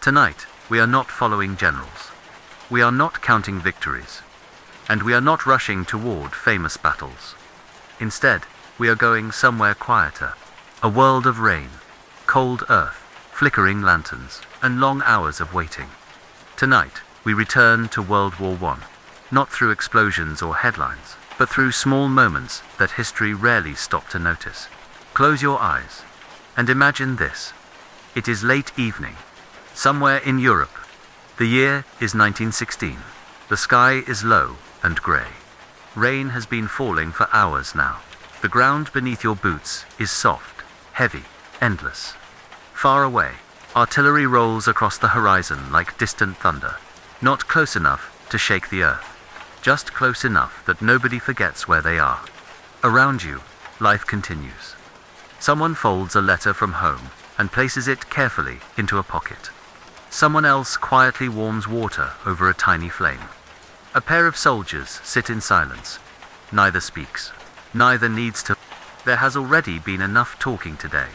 Tonight, we are not following generals. We are not counting victories. And we are not rushing toward famous battles. Instead, we are going somewhere quieter. A world of rain, cold earth, flickering lanterns, and long hours of waiting. Tonight, we return to World War I, not through explosions or headlines, but through small moments that history rarely stopped to notice. Close your eyes and imagine this. It is late evening, somewhere in Europe. The year is 1916. The sky is low and grey. Rain has been falling for hours now. The ground beneath your boots is soft, heavy, endless. Far away, artillery rolls across the horizon like distant thunder, not close enough to shake the earth, just close enough that nobody forgets where they are. Around you, life continues. Someone folds a letter from home and places it carefully into a pocket. Someone else quietly warms water over a tiny flame. A pair of soldiers sit in silence. Neither speaks. Neither needs to. There has already been enough talking today.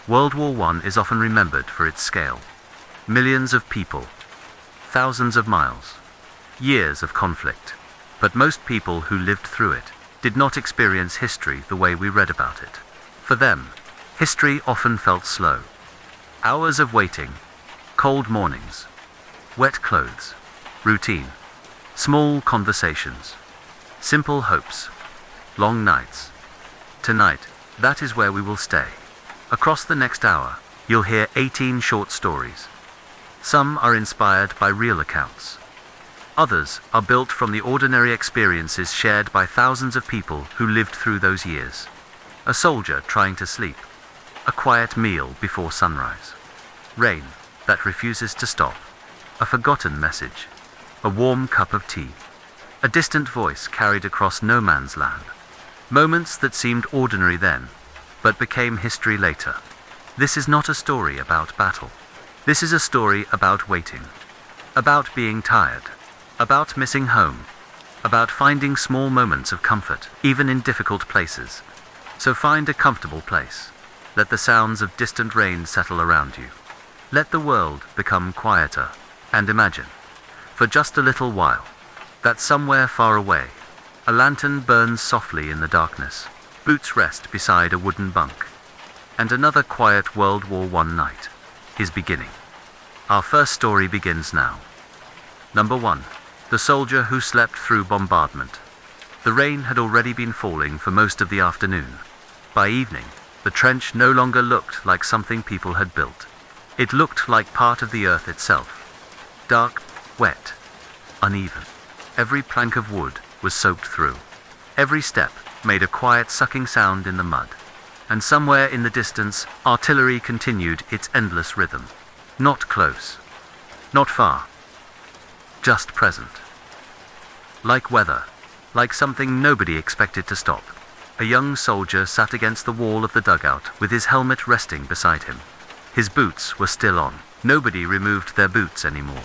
World War I is often remembered for its scale. Millions of people. Thousands of miles. Years of conflict. But most people who lived through it did not experience history the way we read about it. For them, history often felt slow. Hours of waiting. Cold mornings. Wet clothes. Routine. Small conversations. Simple hopes. Long nights. Tonight, that is where we will stay. Across the next hour, you'll hear 18 short stories. Some are inspired by real accounts. Others are built from the ordinary experiences shared by thousands of people who lived through those years. A soldier trying to sleep. A quiet meal before sunrise. Rain that refuses to stop. A forgotten message. A warm cup of tea. A distant voice carried across no man's land. Moments that seemed ordinary then, but became history later. This is not a story about battle. This is a story about waiting. About being tired. About missing home. About finding small moments of comfort, even in difficult places. So find a comfortable place. Let the sounds of distant rain settle around you. Let the world become quieter. And imagine, for just a little while, that somewhere far away, a lantern burns softly in the darkness. Boots rest beside a wooden bunk. And another quiet World War I night is beginning. Our first story begins now. Number 1. The soldier who slept through bombardment. The rain had already been falling for most of the afternoon. By evening, the trench no longer looked like something people had built. It looked like part of the earth itself. Dark, wet, uneven. Every plank of wood was soaked through. Every step made a quiet sucking sound in the mud. And somewhere in the distance, artillery continued its endless rhythm. Not close. Not far. Just present. Like weather. Like something nobody expected to stop. A young soldier sat against the wall of the dugout with his helmet resting beside him. His boots were still on. Nobody removed their boots anymore.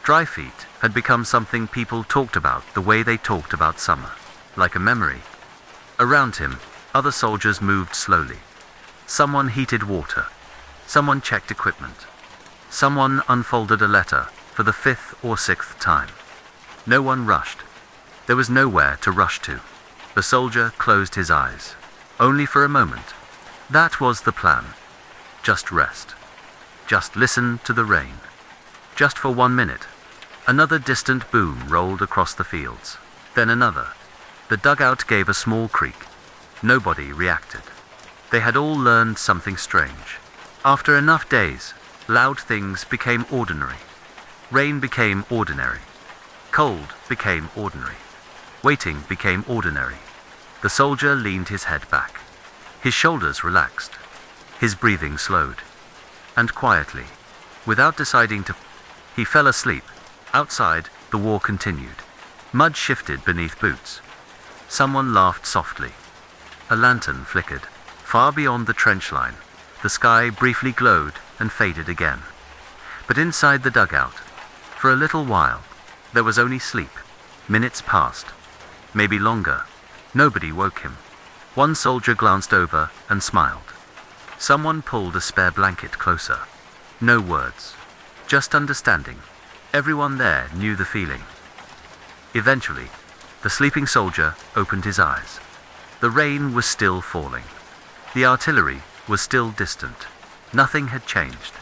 Dry feet had become something people talked about the way they talked about summer, like a memory. Around him, other soldiers moved slowly. Someone heated water. Someone checked equipment. Someone unfolded a letter for the 5th or 6th time. No one rushed. There was nowhere to rush to. The soldier closed his eyes. Only for a moment. That was the plan. Just rest. Just listen to the rain. Just for 1 minute. Another distant boom rolled across the fields. Then another. The dugout gave a small creak. Nobody reacted. They had all learned something strange. After enough days, loud things became ordinary. Rain became ordinary. Cold became ordinary. Waiting became ordinary. The soldier leaned his head back. His shoulders relaxed. His breathing slowed. And quietly, without deciding to, he fell asleep. Outside, the war continued. Mud shifted beneath boots. Someone laughed softly. A lantern flickered. Far beyond the trench line, the sky briefly glowed and faded again. But inside the dugout, for a little while, there was only sleep. Minutes passed. Maybe longer. Nobody woke him. One soldier glanced over and smiled. Someone pulled a spare blanket closer. No words. just understanding. Everyone there knew the feeling. Eventually, the sleeping soldier opened his eyes. The rain was still falling. The artillery was still distant. Nothing had changed.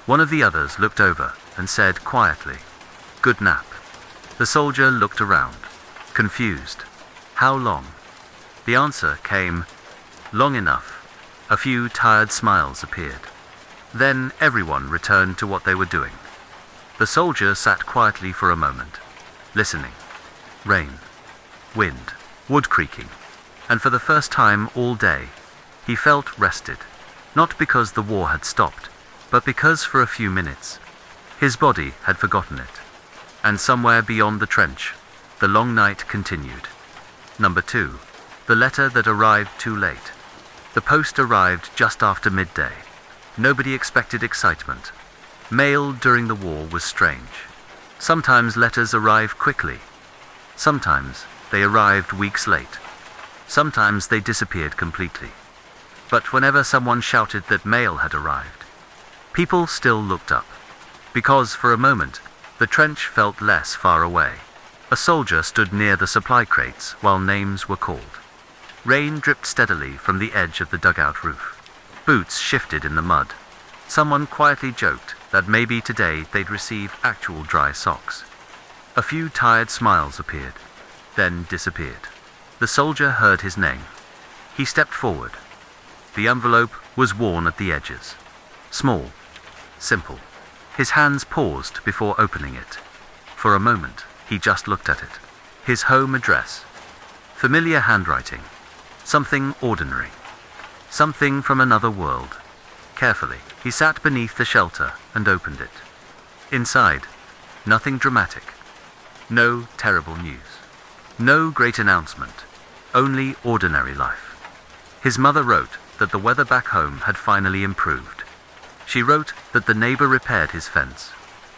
One of the others looked over and said quietly, "Good nap." The soldier looked around, confused. How long? The answer came, "Long enough." A few tired smiles appeared. Then everyone returned to what they were doing. The soldier sat quietly for a moment, listening. Rain, wind, wood creaking, and for the first time all day, he felt rested, not because the war had stopped, but because for a few minutes, his body had forgotten it. And somewhere beyond the trench, the long night continued. Number 2. The letter that arrived too late. The post arrived just after midday. Nobody expected excitement. Mail during the war was strange. Sometimes letters arrived quickly. Sometimes they arrived weeks late. Sometimes they disappeared completely. But whenever someone shouted that mail had arrived, people still looked up. Because for a moment, the trench felt less far away. A soldier stood near the supply crates while names were called. Rain dripped steadily from the edge of the dugout roof. Boots shifted in the mud. Someone quietly joked that maybe today they'd receive actual dry socks. A few tired smiles appeared, then disappeared. The soldier heard his name. He stepped forward. The envelope was worn at the edges. Small, simple. His hands paused before opening it. For a moment, he just looked at it. His home address. Familiar handwriting. Something ordinary. Something from another world. Carefully, he sat beneath the shelter and opened it. Inside, nothing dramatic. No terrible news. No great announcement. Only ordinary life. His mother wrote that the weather back home had finally improved. She wrote that the neighbor repaired his fence,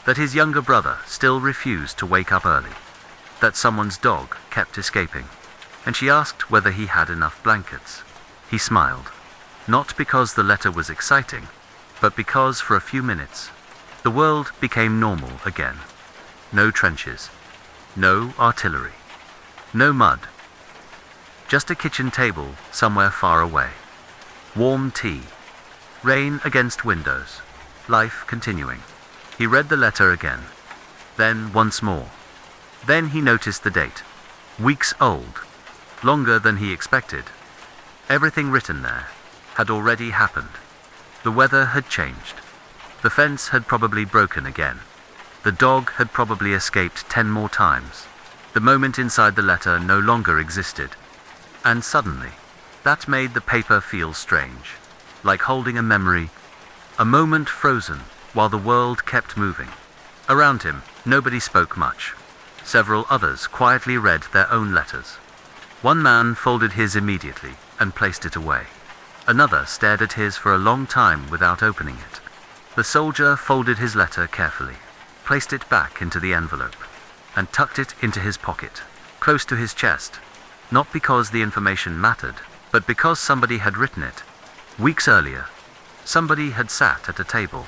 that his younger brother still refused to wake up early, that someone's dog kept escaping, and she asked whether he had enough blankets. He smiled, not because the letter was exciting, but because for a few minutes, the world became normal again. No trenches, no artillery, no mud, just a kitchen table somewhere far away. Warm tea, rain against windows, life continuing. He read the letter again, then once more. Then he noticed the date, weeks old, longer than he expected. Everything written there had already happened. The weather had changed. The fence had probably broken again. The dog had probably escaped 10 more times. The moment inside the letter no longer existed. And suddenly, that made the paper feel strange, like holding a memory, a moment frozen while the world kept moving. Around him, nobody spoke much. Several others quietly read their own letters. One man folded his immediately and placed it away. Another stared at his for a long time without opening it. The soldier folded his letter carefully, placed it back into the envelope, and tucked it into his pocket, close to his chest, not because the information mattered, but because somebody had written it. Weeks earlier, somebody had sat at a table,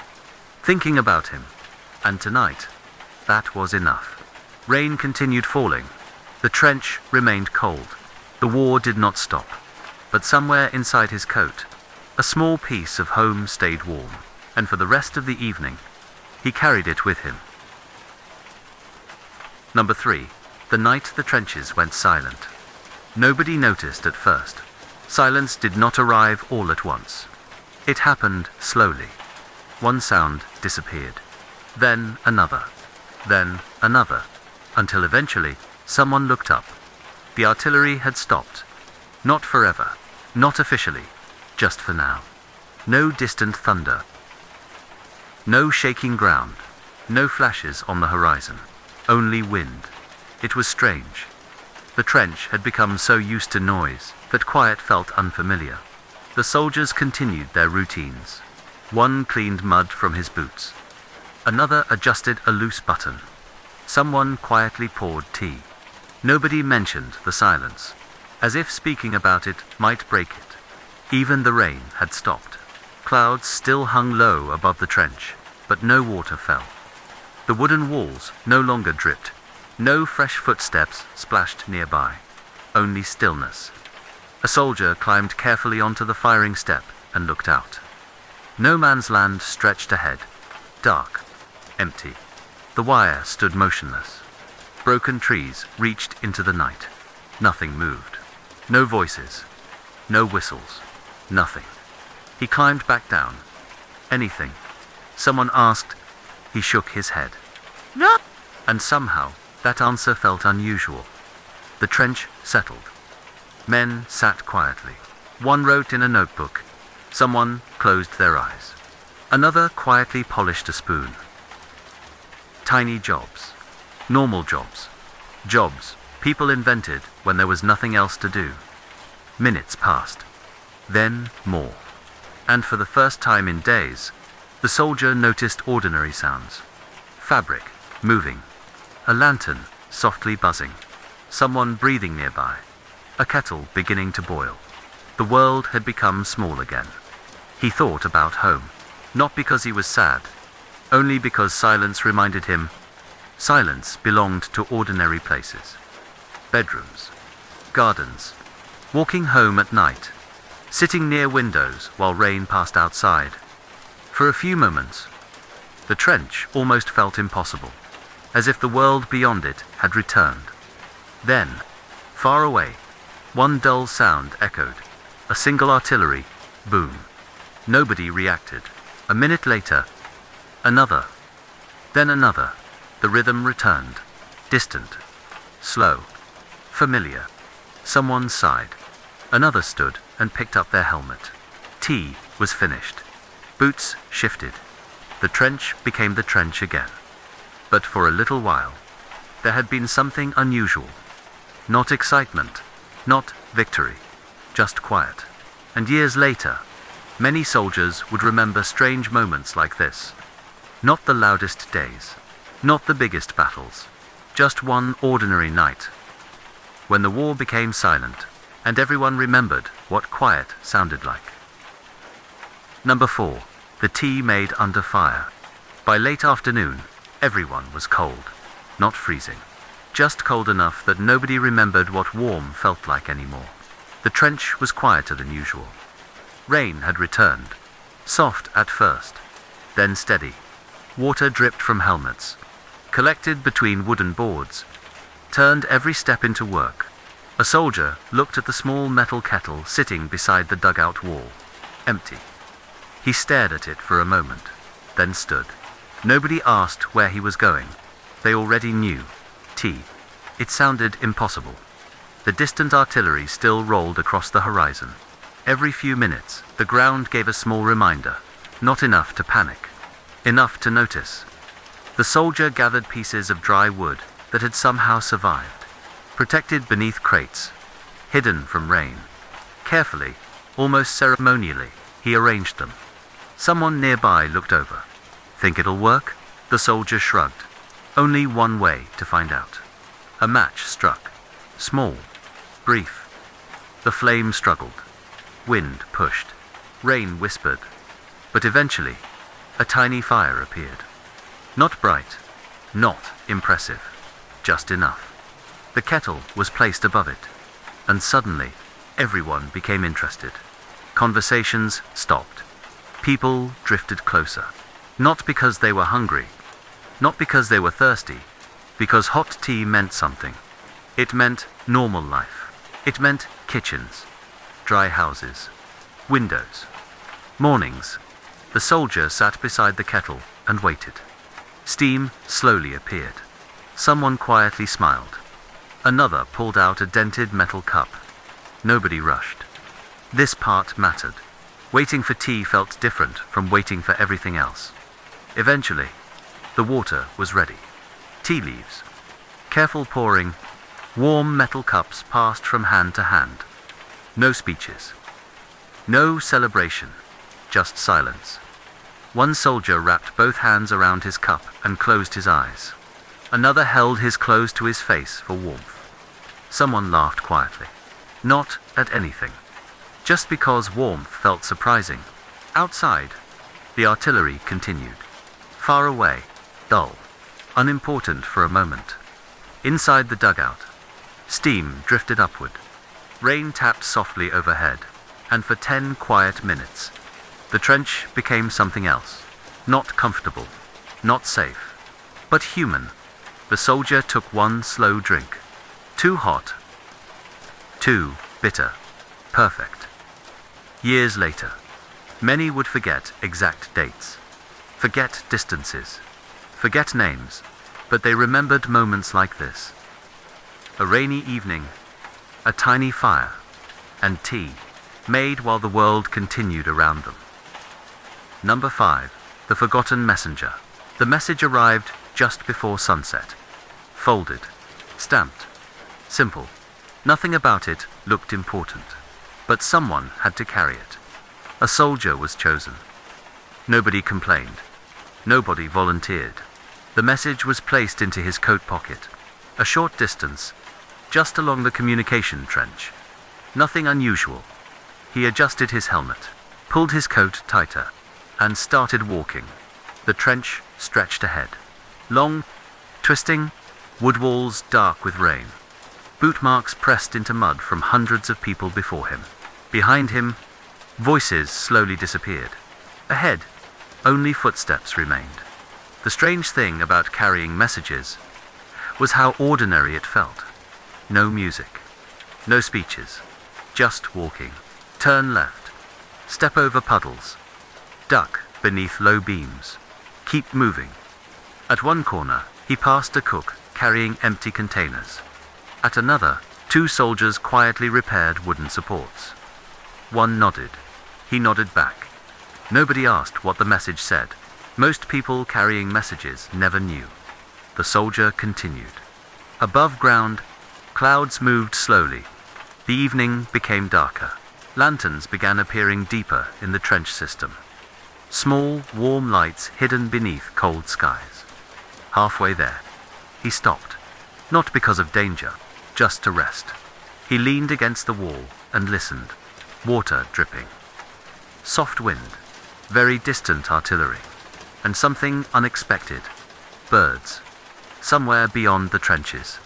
thinking about him, and tonight, that was enough. Rain continued falling. The trench remained cold. The war did not stop. But somewhere inside his coat, a small piece of home stayed warm, and for the rest of the evening, he carried it with him. Number 3. The night the trenches went silent. Nobody noticed at first. Silence did not arrive all at once. It happened slowly. One sound disappeared. Then another. Then another. Until eventually, someone looked up. The artillery had stopped. Not forever. Not officially. Just for now. No distant thunder. No shaking ground. No flashes on the horizon. Only wind. It was strange. The trench had become so used to noise that quiet felt unfamiliar. The soldiers continued their routines. One cleaned mud from his boots. Another adjusted a loose button. Someone quietly poured tea. Nobody mentioned the silence, as if speaking about it might break it. Even the rain had stopped. Clouds still hung low above the trench, but no water fell. The wooden walls no longer dripped. No fresh footsteps splashed nearby. Only stillness. A soldier climbed carefully onto the firing step and looked out. No man's land stretched ahead. Dark. Empty. The wire stood motionless. Broken trees reached into the night. Nothing moved. No voices. No whistles. Nothing. He climbed back down. Anything. Someone asked. He shook his head. No. And somehow, that answer felt unusual. The trench settled. Men sat quietly. One wrote in a notebook. Someone closed their eyes. Another quietly polished a spoon. Tiny jobs. Normal jobs. Jobs people invented when there was nothing else to do. Minutes passed. Then more. And for the first time in days, the soldier noticed ordinary sounds. Fabric moving. A lantern softly buzzing. Someone breathing nearby. A kettle beginning to boil. The world had become small again. He thought about home. Not because he was sad. Only because silence reminded him. Silence belonged to ordinary places. Bedrooms. Gardens. Walking home at night. Sitting near windows while rain passed outside. For a few moments, the trench almost felt impossible, as if the world beyond it had returned. Then, far away, one dull sound echoed, a single artillery boom. Nobody reacted. A minute later, another, then another. The rhythm returned, distant, slow, familiar. Someone sighed. Another stood and picked up their helmet. Tea was finished. Boots shifted. The trench became the trench again. But for a little while, there had been something unusual. Not excitement, not victory, just quiet. And years later, many soldiers would remember strange moments like this. Not the loudest days, not the biggest battles, just one ordinary night. When the war became silent, and everyone remembered what quiet sounded like. Number 4. The tea made under fire. By late afternoon, everyone was cold, not freezing. Just cold enough that nobody remembered what warm felt like anymore. The trench was quieter than usual. Rain had returned, soft at first, then steady. Water dripped from helmets, collected between wooden boards, turned every step into work. A soldier looked at the small metal kettle sitting beside the dugout wall, empty. He stared at it for a moment, then stood. Nobody asked where he was going. They already knew. Tea. It sounded impossible. The distant artillery still rolled across the horizon. Every few minutes, the ground gave a small reminder. Not enough to panic. Enough to notice. The soldier gathered pieces of dry wood that had somehow survived. Protected beneath crates, hidden from rain. Carefully, almost ceremonially, he arranged them. Someone nearby looked over. Think it'll work? The soldier shrugged. Only one way to find out. A match struck. Small. Brief. The flame struggled. Wind pushed. Rain whispered. But eventually, a tiny fire appeared. Not bright. Not impressive. Just enough. The kettle was placed above it, and suddenly, everyone became interested. Conversations stopped. People drifted closer. Not because they were hungry, not because they were thirsty, because hot tea meant something. It meant normal life. It meant kitchens, dry houses, windows. Mornings, the soldier sat beside the kettle and waited. Steam slowly appeared. Someone quietly smiled. Another pulled out a dented metal cup. Nobody rushed. This part mattered. Waiting for tea felt different from waiting for everything else. Eventually, the water was ready. Tea leaves. Careful pouring, warm metal cups passed from hand to hand. No speeches. No celebration, just silence. One soldier wrapped both hands around his cup and closed his eyes. Another held his close to his face for warmth. Someone laughed quietly. Not at anything. Just because warmth felt surprising. Outside, the artillery continued. Far away, dull. unimportant for a moment. Inside the dugout, steam drifted upward. Rain tapped softly overhead, and for 10 quiet minutes, the trench became something else. Not comfortable, not safe, but human. The soldier took one slow drink. Too hot, too bitter, perfect. Years later, many would forget exact dates, forget distances, forget names, but they remembered moments like this. A rainy evening, a tiny fire, and tea, made while the world continued around them. Number 5. The Forgotten Messenger. The message arrived just before sunset. Folded, stamped, simple. Nothing about it looked important, but someone had to carry it. A soldier was chosen. Nobody complained. Nobody volunteered. The message was placed into his coat pocket, a short distance, just along the communication trench. Nothing unusual. He adjusted his helmet, pulled his coat tighter, and started walking. The trench stretched ahead. Long, twisting, wood walls dark with rain. Boot marks pressed into mud from hundreds of people before him. Behind him, voices slowly disappeared. Ahead, only footsteps remained. The strange thing about carrying messages was how ordinary it felt. No music, no speeches, just walking. Turn left, step over puddles, duck beneath low beams, keep moving. At one corner, he passed a cook carrying empty containers. At another, 2 soldiers quietly repaired wooden supports. One nodded. He nodded back. Nobody asked what the message said. Most people carrying messages never knew. The soldier continued. Above ground, clouds moved slowly. The evening became darker. Lanterns began appearing deeper in the trench system. Small, warm lights hidden beneath cold skies. Halfway there, he stopped. Not because of danger, just to rest. He leaned against the wall and listened. Water dripping. Soft wind. Very distant artillery. And something unexpected. Birds. Somewhere beyond the trenches.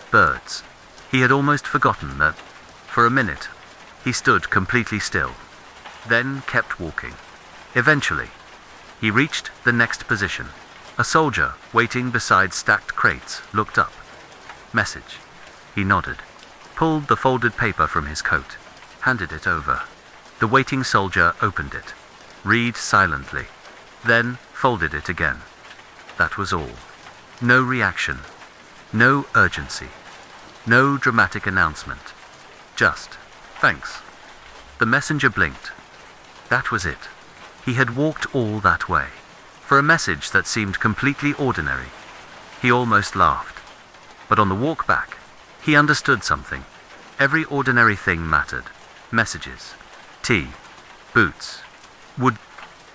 Birds. He had almost forgotten that. For a minute, he stood completely still, then kept walking. Eventually, he reached the next position. A soldier, waiting beside stacked crates, looked up. Message. He nodded, pulled the folded paper from his coat, handed it over. The waiting soldier opened it, read silently, then folded it again. That was all. No reaction, no urgency, no dramatic announcement. Just, thanks. The messenger blinked. That was it. He had walked all that way. For a message that seemed completely ordinary, he almost laughed. But on the walk back, he understood something. Every ordinary thing mattered. Messages, tea, boots, wood,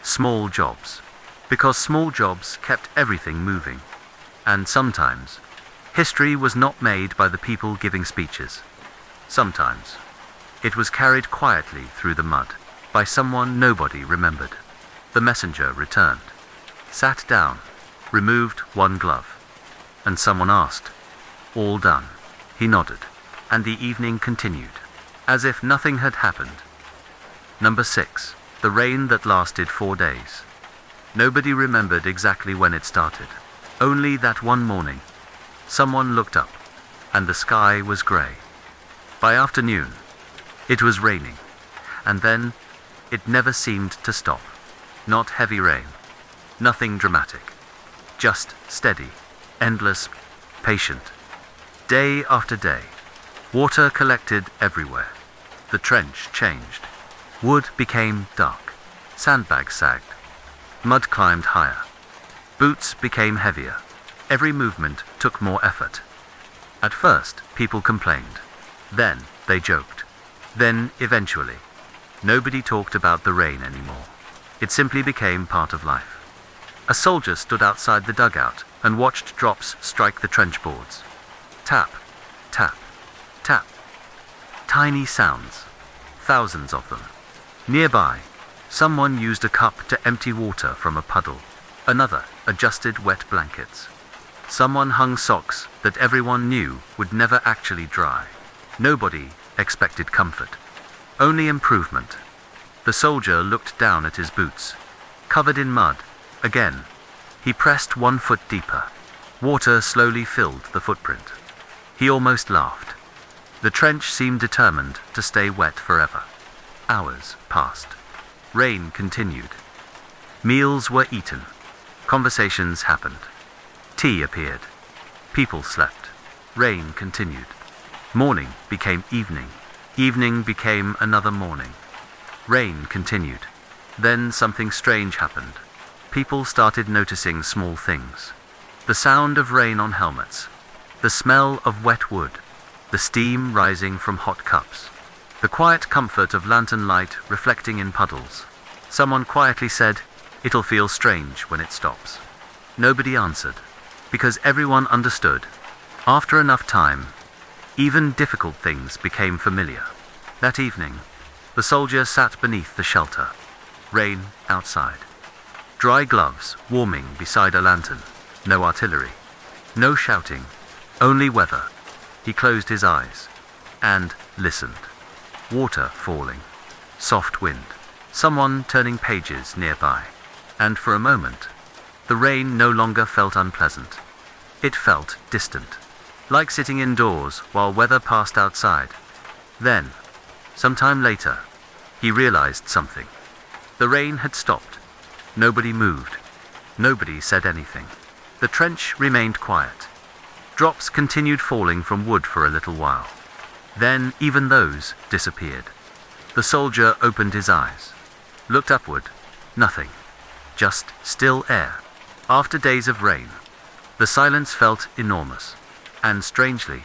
small jobs. Because small jobs kept everything moving. And sometimes, history was not made by the people giving speeches. Sometimes, it was carried quietly through the mud, by someone nobody remembered. The messenger returned, sat down, removed one glove, and someone asked, "All done?" He nodded, and the evening continued, as if nothing had happened. Number 6. The rain that lasted 4 days. Nobody remembered exactly when it started. Only that one morning, someone looked up, and the sky was grey. By afternoon, it was raining, and then it never seemed to stop. Not heavy rain, nothing dramatic, just steady, endless, patient. Day after day, water collected everywhere. The trench changed. Wood became dark. Sandbags sagged. Mud climbed higher. Boots became heavier. Every movement took more effort. At first, people complained. Then, they joked. Then, eventually, nobody talked about the rain anymore. It simply became part of life. A soldier stood outside the dugout and watched drops strike the trench boards. Tap, tap, tap. Tiny sounds. Thousands of them. Nearby, someone used a cup to empty water from a puddle. Another adjusted wet blankets. Someone hung socks that everyone knew would never actually dry. Nobody expected comfort, only improvement. The soldier looked down at his boots, covered in mud. Again, he pressed 1 foot deeper. Water slowly filled the footprint. He almost laughed. The trench seemed determined to stay wet forever. Hours passed. Rain continued. Meals were eaten. Conversations happened. Tea appeared. People slept. Rain continued. Morning became evening. Evening became another morning. Rain continued. Then something strange happened. People started noticing small things. The sound of rain on helmets. The smell of wet wood. The steam rising from hot cups. The quiet comfort of lantern light reflecting in puddles. Someone quietly said, "It'll feel strange when it stops." Nobody answered, because everyone understood. After enough time, even difficult things became familiar. That evening, the soldier sat beneath the shelter. Rain outside. Dry gloves warming beside a lantern. No artillery. No shouting. Only weather. He closed his eyes and listened. Water falling. Soft wind. Someone turning pages nearby. And for a moment, the rain no longer felt unpleasant. It felt distant, like sitting indoors while weather passed outside. Then, sometime later, he realized something. The rain had stopped. Nobody moved. Nobody said anything. The trench remained quiet. Drops continued falling from wood for a little while. Then even those disappeared. The soldier opened his eyes, looked upward. Nothing. Just still air. After days of rain, the silence felt enormous. And strangely,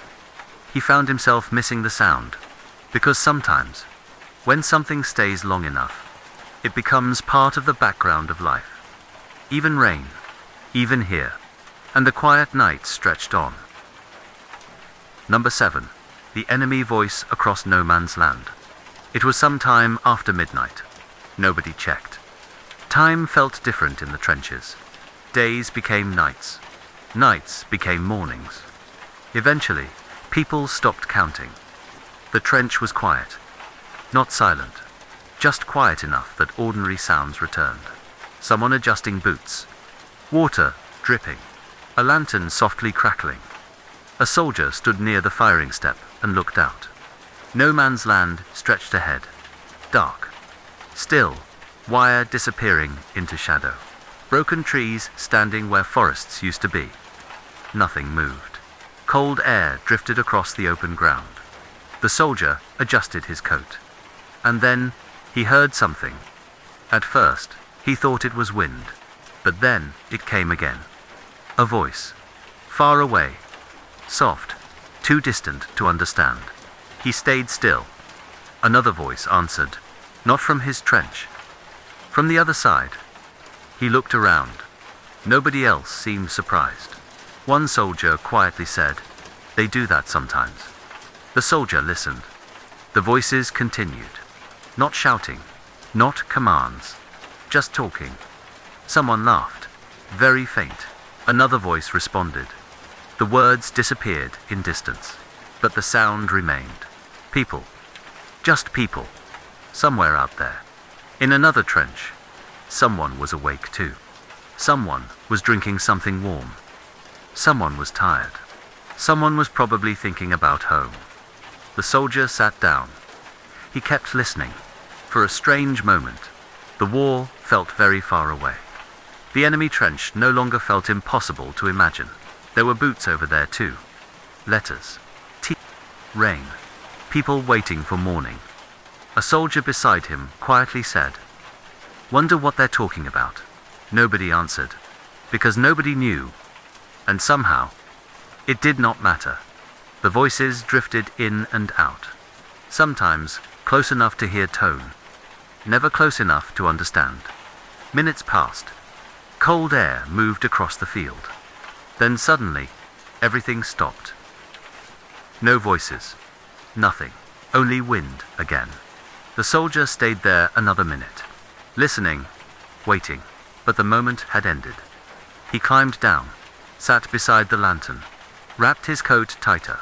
he found himself missing the sound. Because sometimes, when something stays long enough, it becomes part of the background of life. Even rain. Even here. And the quiet night stretched on. Number 7. The enemy voice across no man's land. It was some time after midnight. Nobody checked. Time felt different in the trenches. Days became nights. Nights became mornings. Eventually, people stopped counting. The trench was quiet. Not silent. Just quiet enough that ordinary sounds returned. Someone adjusting boots. Water dripping. A lantern softly crackling. A soldier stood near the firing step and looked out. No man's land stretched ahead. Dark. Still. Wire disappearing into shadow. Broken trees standing where forests used to be. Nothing moved. Cold air drifted across the open ground. The soldier adjusted his coat. And then he heard something. At first, he thought it was wind. But then it came again. A voice. Far away. Soft. Too distant to understand. He stayed still. Another voice answered. Not from his trench. From the other side. He looked around. Nobody else seemed surprised. One soldier quietly said, "They do that sometimes." The soldier listened. The voices continued. Not shouting. Not commands. Just talking. Someone laughed. Very faint. Another voice responded. The words disappeared in distance. But the sound remained. People. Just people. Somewhere out there. In another trench. Someone was awake too. Someone was drinking something warm. Someone was tired. Someone was probably thinking about home. The soldier sat down. He kept listening. For a strange moment, the war felt very far away. The enemy trench no longer felt impossible to imagine. There were boots over there too. Letters. Tea. Rain. People waiting for morning. A soldier beside him quietly said, "Wonder what they're talking about." Nobody answered, because nobody knew. And somehow, it did not matter. The voices drifted in and out. Sometimes close enough to hear tone. Never close enough to understand. Minutes passed. Cold air moved across the field. Then suddenly, everything stopped. No voices. Nothing. Only wind again. The soldier stayed there another minute. Listening. Waiting. But the moment had ended. He climbed down. sat beside the lantern, wrapped his coat tighter,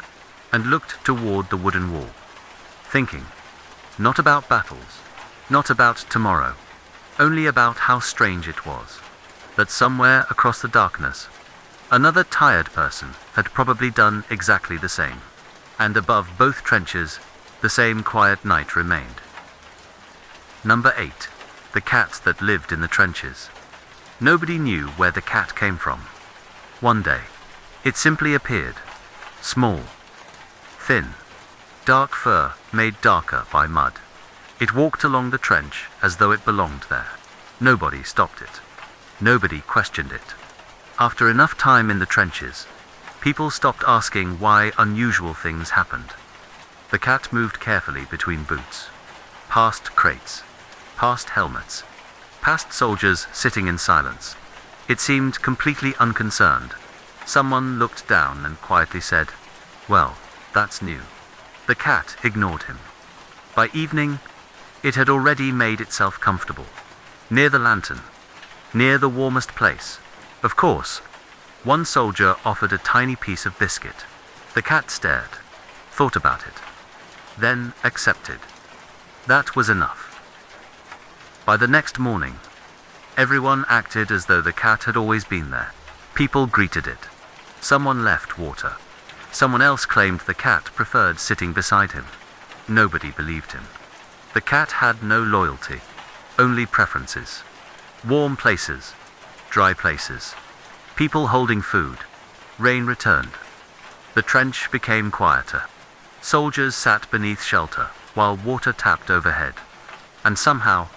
and looked toward the wooden wall, thinking, not about battles, not about tomorrow, only about how strange it was that somewhere across the darkness, another tired person had probably done exactly the same, and above both trenches, the same quiet night remained. Number 8. The cat that lived in the trenches. Nobody knew where the cat came from. One day, it simply appeared, small, thin, dark fur made darker by mud. It walked along the trench as though it belonged there. Nobody stopped it. Nobody questioned it. After enough time in the trenches, people stopped asking why unusual things happened. The cat moved carefully between boots, past crates, past helmets, past soldiers sitting in silence. It seemed completely unconcerned. Someone looked down and quietly said, "Well, that's new." The cat ignored him. By evening, it had already made itself comfortable, near the lantern, near the warmest place. Of course, one soldier offered a tiny piece of biscuit. The cat stared, thought about it, then accepted. That was enough. By the next morning, everyone acted as though the cat had always been there. People greeted it. Someone left water. Someone else claimed the cat preferred sitting beside him. Nobody believed him. The cat had no loyalty, only preferences. Warm places, dry places, people holding food. Rain returned. The trench became quieter. Soldiers sat beneath shelter while water tapped overhead. And somehow,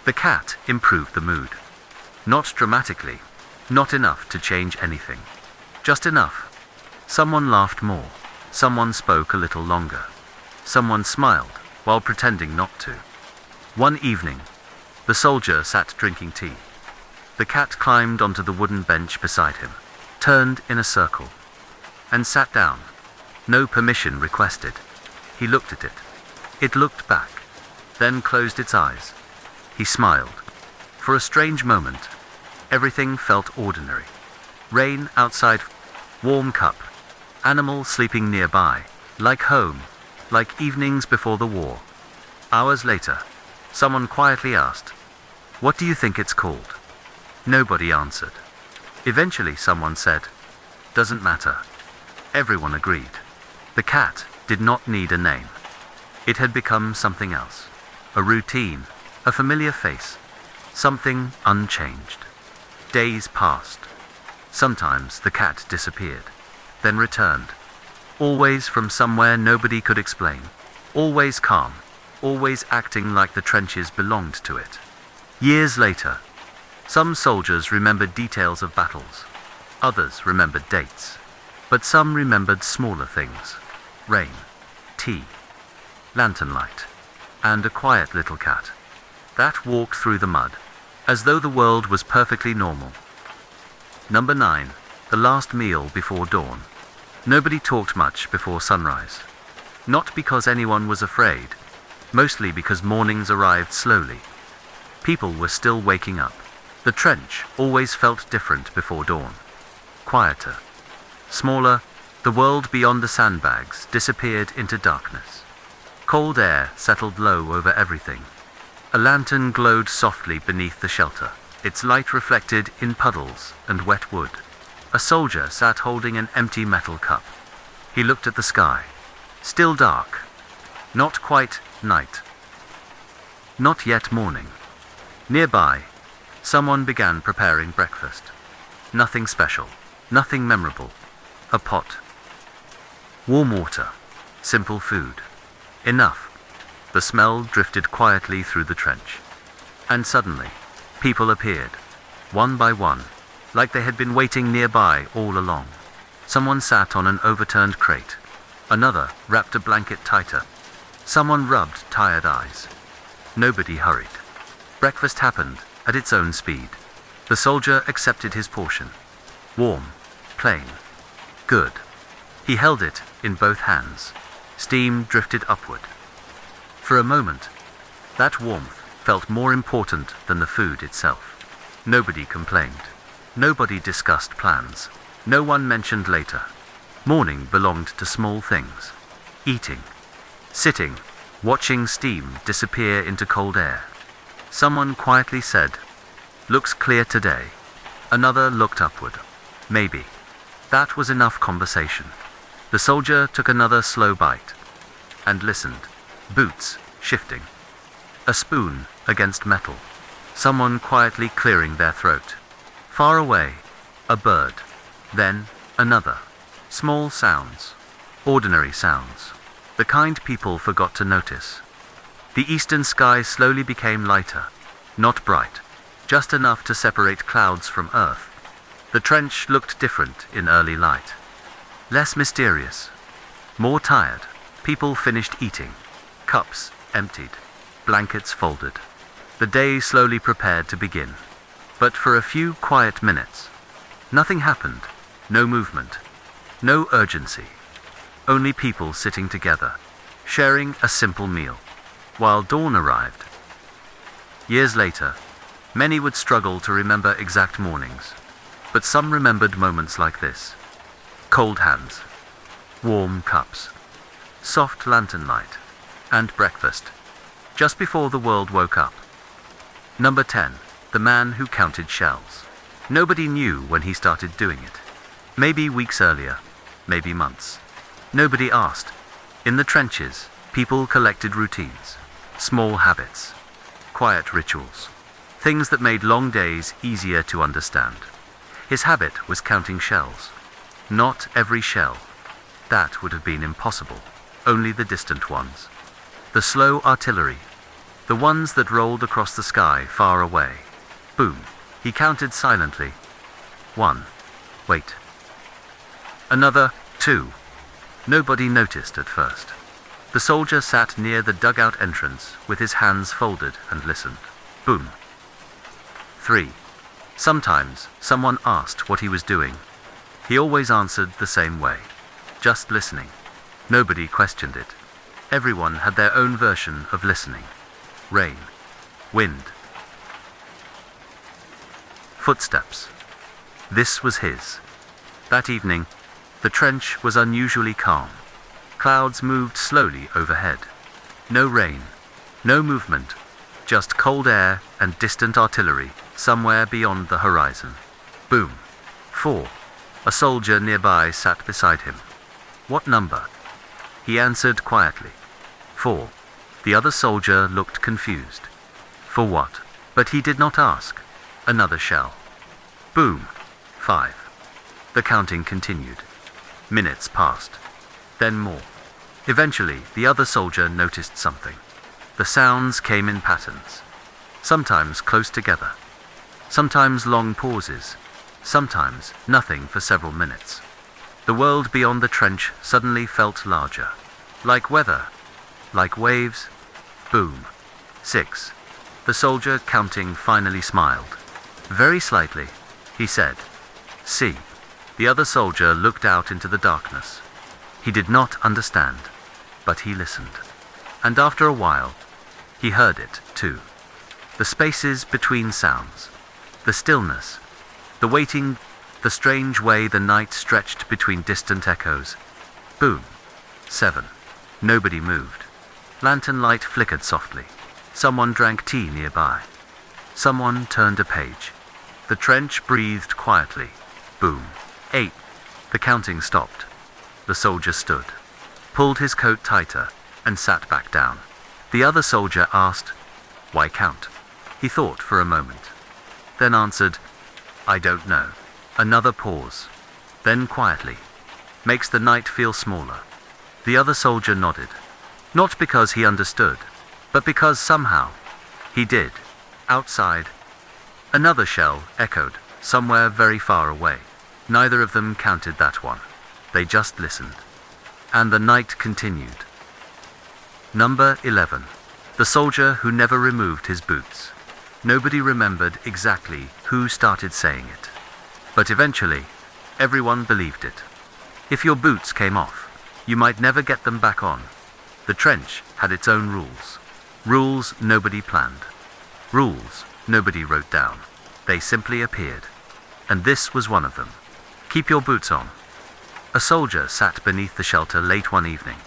the cat improved the mood. Not dramatically, not enough to change anything. Just enough. Someone laughed more. Someone spoke a little longer. Someone smiled while pretending not to. One evening, the soldier sat drinking tea. The cat climbed onto the wooden bench beside him, turned in a circle, and sat down. No permission requested. He looked at it. It looked back, then closed its eyes. He smiled. For a strange moment, everything felt ordinary. Rain outside, warm cup, animals sleeping nearby, like home, like evenings before the war. Hours later, someone quietly asked, "What do you think it's called?" Nobody answered. Eventually someone said, "Doesn't matter." Everyone agreed. The cat did not need a name. It had become something else. A routine, a familiar face, something unchanged. Days passed. Sometimes the cat disappeared, then returned. Always from somewhere nobody could explain. Always calm, always acting like the trenches belonged to it. Years later, some soldiers remembered details of battles. Others remembered dates. But some remembered smaller things. Rain, tea, lantern light, and a quiet little cat that walked through the mud, as though the world was perfectly normal. Number 9. The last meal before dawn. Nobody talked much before sunrise. Not because anyone was afraid, mostly because mornings arrived slowly. People were still waking up. The trench always felt different before dawn. Quieter. Smaller, the world beyond the sandbags disappeared into darkness. Cold air settled low over everything. A lantern glowed softly beneath the shelter, its light reflected in puddles and wet wood. A soldier sat holding an empty metal cup. He looked at the sky. Still dark. Not quite night. Not yet morning. Nearby, someone began preparing breakfast. Nothing special, nothing memorable. A pot. Warm water. Simple food. Enough. The smell drifted quietly through the trench. And suddenly, people appeared, one by one, like they had been waiting nearby all along. Someone sat on an overturned crate. Another wrapped a blanket tighter. Someone rubbed tired eyes. Nobody hurried. Breakfast happened at its own speed. The soldier accepted his portion. Warm, plain, good. He held it in both hands. Steam drifted upward. For a moment, that warmth felt more important than the food itself. Nobody complained. Nobody discussed plans. No one mentioned later. Morning belonged to small things. Eating. Sitting. Watching steam disappear into cold air. Someone quietly said, "Looks clear today." Another looked upward. Maybe. That was enough conversation. The soldier took another slow bite and listened. Boots shifting. A spoon against metal. Someone quietly clearing their throat. Far away, a bird. Then, another. Small sounds. Ordinary sounds. The kind people forgot to notice. The eastern sky slowly became lighter. Not bright. Just enough to separate clouds from earth. The trench looked different in early light. Less mysterious. More tired. People finished eating. Cups emptied. Blankets folded. The day slowly prepared to begin. But for a few quiet minutes, nothing happened. No movement. No urgency. Only people sitting together, sharing a simple meal. While dawn arrived. Years later, many would struggle to remember exact mornings. But some remembered moments like this. Cold hands. Warm cups. Soft lantern light. And breakfast. Just before the world woke up. Number 10. The man who counted shells. Nobody knew when he started doing it. Maybe weeks earlier. Maybe months. Nobody asked. In the trenches, people collected routines. Small habits. Quiet rituals. Things that made long days easier to understand. His habit was counting shells. Not every shell. That would have been impossible. Only the distant ones. The slow artillery. The ones that rolled across the sky far away. Boom. He counted silently. 1. Wait. Another. 2. Nobody noticed at first. The soldier sat near the dugout entrance with his hands folded and listened. Boom. 3. Sometimes someone asked what he was doing. He always answered the same way. Just listening. Nobody questioned it. Everyone had their own version of listening. Rain. Wind. Footsteps. This was his. That evening, the trench was unusually calm. Clouds moved slowly overhead. No rain. No movement. Just cold air and distant artillery somewhere beyond the horizon. Boom. 4. A soldier nearby sat beside him. What number? He answered quietly. 4. The other soldier looked confused. For what? But he did not ask. Another shell. Boom. 5. The counting continued. Minutes passed. Then more. Eventually, the other soldier noticed something. The sounds came in patterns. Sometimes close together. Sometimes long pauses. Sometimes nothing for several minutes. The world beyond the trench suddenly felt larger. Like weather. Like waves. Boom. 6. The soldier counting finally smiled. Very slightly, he said, "See." The other soldier looked out into the darkness. He did not understand, but he listened. And after a while, he heard it too. The spaces between sounds. The stillness. The waiting. The strange way the night stretched between distant echoes. Boom. 7. Nobody moved. Lantern light flickered softly. Someone drank tea nearby. Someone turned a page. The trench breathed quietly. Boom. 8. The counting stopped. The soldier stood, pulled his coat tighter, and sat back down. The other soldier asked, "Why count?" He thought for a moment. Then answered, "I don't know." Another pause. Then quietly, "Makes the night feel smaller." The other soldier nodded. Not because he understood, but because somehow he did. Outside, another shell echoed, somewhere very far away. Neither of them counted that one. They just listened. And the night continued. Number 11. The soldier who never removed his boots. Nobody remembered exactly who started saying it. But eventually, everyone believed it. If your boots came off, you might never get them back on. The trench had its own rules. Rules nobody planned. Rules nobody wrote down. They simply appeared. And this was one of them. Keep your boots on." A soldier sat beneath the shelter late one evening.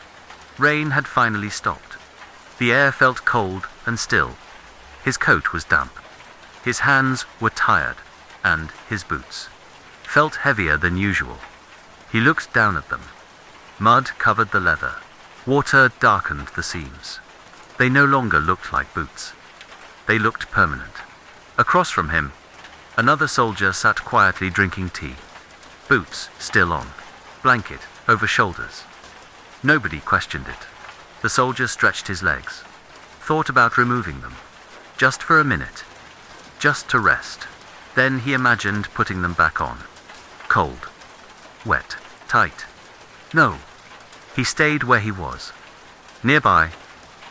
Rain had finally stopped. The air felt cold and still. His coat was damp. His hands were tired, and his boots felt heavier than usual. He looked down at them. Mud covered the leather. Water darkened the seams. They no longer looked like boots. They looked permanent. Across from him, another soldier sat quietly drinking tea. Boots still on. Blanket over shoulders. Nobody questioned it. The soldier stretched his legs. Thought about removing them. Just for a minute. Just to rest. Then he imagined putting them back on. Cold. Wet. Tight. No. He stayed where he was. Nearby,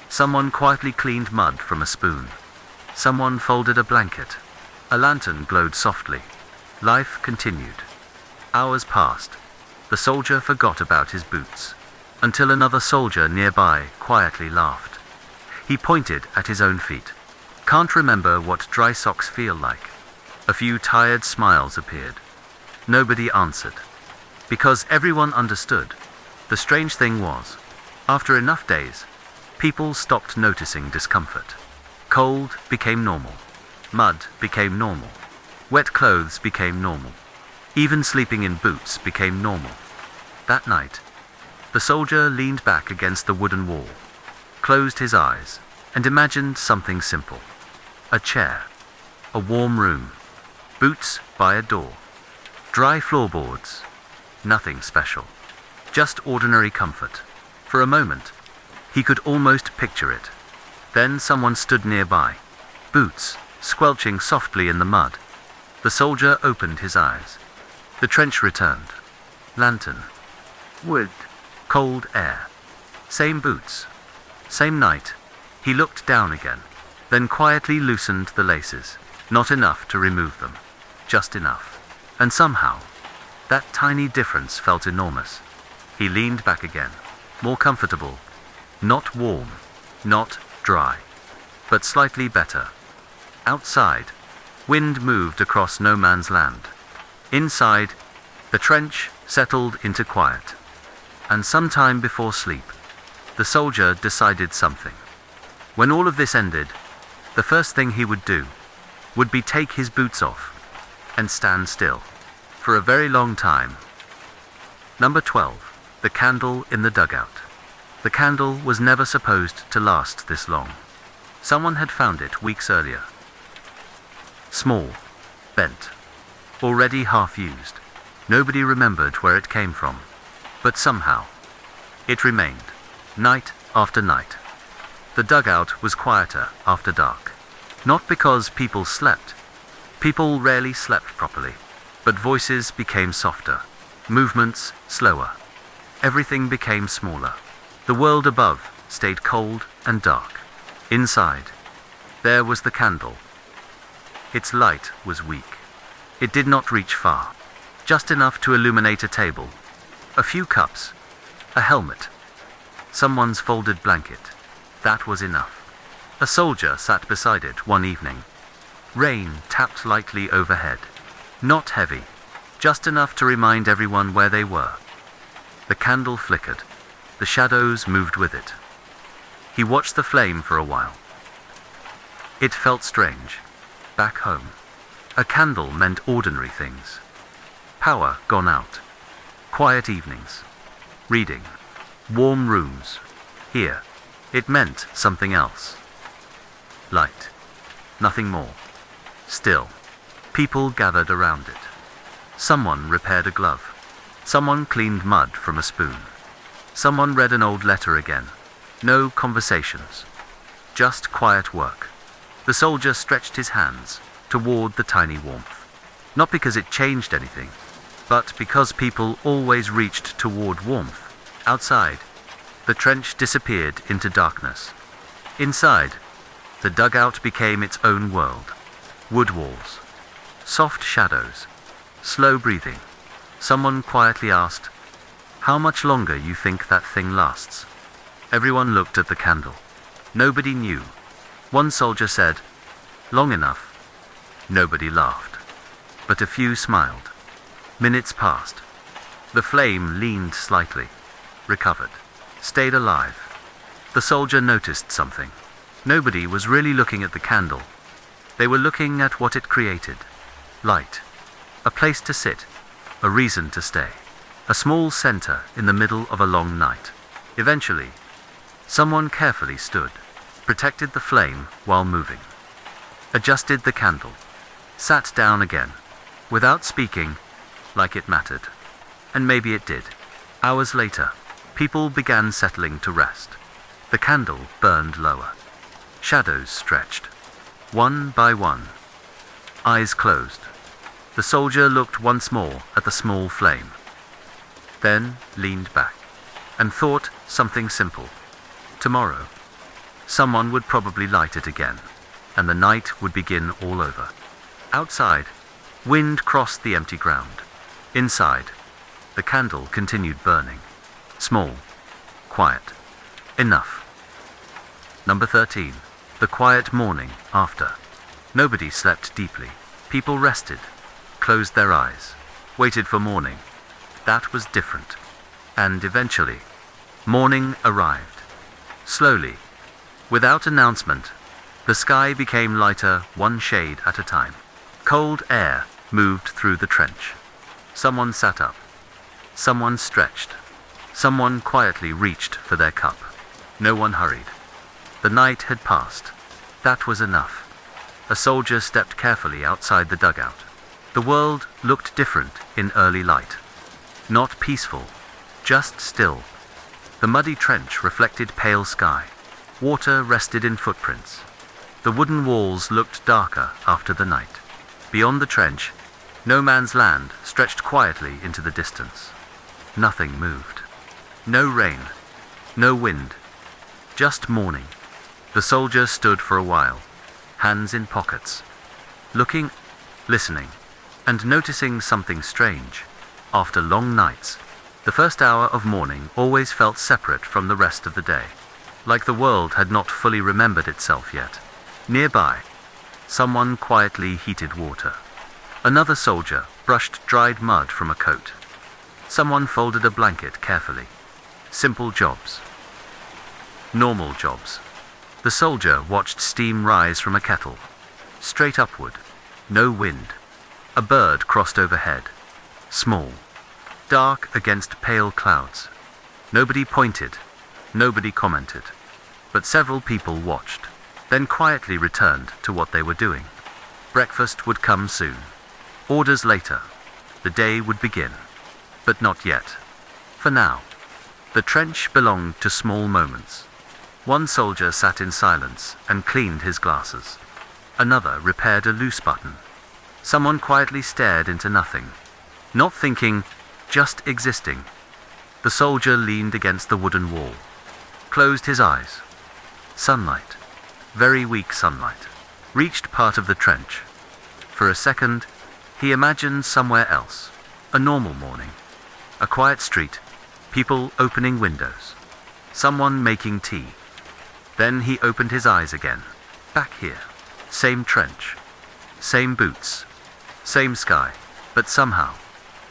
someone quietly cleaned mud from a spoon. Someone folded a blanket. A lantern glowed softly. Life continued. Hours passed. The soldier forgot about his boots, until another soldier nearby quietly laughed. He pointed at his own feet. Can't remember what dry socks feel like. A few tired smiles appeared. Nobody answered. Because everyone understood. The strange thing was, after enough days, people stopped noticing discomfort. Cold became normal. Mud became normal. Wet clothes became normal. Even sleeping in boots became normal. That night, the soldier leaned back against the wooden wall, closed his eyes, and imagined something simple. A chair, a warm room, boots by a door, dry floorboards, nothing special, just ordinary comfort. For a moment, he could almost picture it. Then someone stood nearby, boots squelching softly in the mud. The soldier opened his eyes. The trench returned. Lantern. Wood. Cold air. Same boots. Same night. He looked down again, then quietly loosened the laces. Not enough to remove them. Just enough. And somehow, that tiny difference felt enormous. He leaned back again, more comfortable. Not warm. Not dry. But slightly better. Outside, wind moved across no man's land. Inside, the trench settled into quiet. And sometime before sleep, the soldier decided something. When all of this ended, the first thing he would do would be take his boots off and stand still for a very long time. Number 12. The candle in the dugout. The candle was never supposed to last this long. Someone had found it weeks earlier. Small, bent, already half used. Nobody remembered where it came from. But somehow, it remained, night after night. The dugout was quieter after dark. Not because people slept. People rarely slept properly. But voices became softer. Movements slower. Everything became smaller. The world above stayed cold and dark. Inside, there was the candle. Its light was weak. It did not reach far. Just enough to illuminate a table, a few cups, a helmet, someone's folded blanket. That was enough. A soldier sat beside it one evening. Rain tapped lightly overhead. Not heavy, just enough to remind everyone where they were. The candle flickered. The shadows moved with it. He watched the flame for a while. It felt strange. Back home, a candle meant ordinary things. Power gone out. Quiet evenings. Reading. Warm rooms. Here, it meant something else. Light. Nothing more. Still, people gathered around it. Someone repaired a glove. Someone cleaned mud from a spoon. Someone read an old letter again. No conversations. Just quiet work. The soldier stretched his hands toward the tiny warmth. Not because it changed anything, but because people always reached toward warmth. Outside, the trench disappeared into darkness. Inside, the dugout became its own world. Wood walls. Soft shadows. Slow breathing. Someone quietly asked, "How much longer you think that thing lasts?" Everyone looked at the candle. Nobody knew. One soldier said, "Long enough." Nobody laughed. But a few smiled. Minutes passed. The flame leaned slightly, recovered, stayed alive. The soldier noticed something. Nobody was really looking at the candle. They were looking at what it created. Light. A place to sit. A reason to stay. A small center in the middle of a long night. Eventually, someone carefully stood, protected the flame while moving, adjusted the candle, sat down again, without speaking, like it mattered. And maybe it did. Hours later, people began settling to rest. The candle burned lower. Shadows stretched, one by one. Eyes closed. The soldier looked once more at the small flame, then leaned back, and thought something simple. Tomorrow, someone would probably light it again, and the night would begin all over. Outside, wind crossed the empty ground. Inside, the candle continued burning. Small, quiet, enough. Number 13. The quiet morning after. Nobody slept deeply. People rested, closed their eyes, waited for morning. That was different. And eventually, morning arrived. Slowly, without announcement, the sky became lighter one shade at a time. Cold air moved through the trench. Someone sat up. Someone stretched. Someone quietly reached for their cup. No one hurried. The night had passed. That was enough. A soldier stepped carefully outside the dugout. The world looked different in early light. Not peaceful, just still. The muddy trench reflected pale sky. Water rested in footprints. The wooden walls looked darker after the night. Beyond the trench, no man's land stretched quietly into the distance. Nothing moved. No rain, no wind, just morning. The soldier stood for a while, hands in pockets, looking, listening, and noticing something strange. After long nights, the first hour of morning always felt separate from the rest of the day, like the world had not fully remembered itself yet. Nearby, someone quietly heated water. Another soldier brushed dried mud from a coat. Someone folded a blanket carefully. Simple jobs. Normal jobs. The soldier watched steam rise from a kettle. Straight upward. No wind. A bird crossed overhead. Small. Dark against pale clouds. Nobody pointed. Nobody commented. But several people watched, then quietly returned to what they were doing. Breakfast would come soon. Orders later. The day would begin. But not yet. For now. The trench belonged to small moments. One soldier sat in silence and cleaned his glasses. Another repaired a loose button. Someone quietly stared into nothing. Not thinking, just existing. The soldier leaned against the wooden wall. Closed his eyes. Sunlight. Very weak sunlight. Reached part of the trench. For a second, he imagined somewhere else. A normal morning. A quiet street. People opening windows. Someone making tea. Then he opened his eyes again. Back here. Same trench. Same boots. Same sky. But somehow,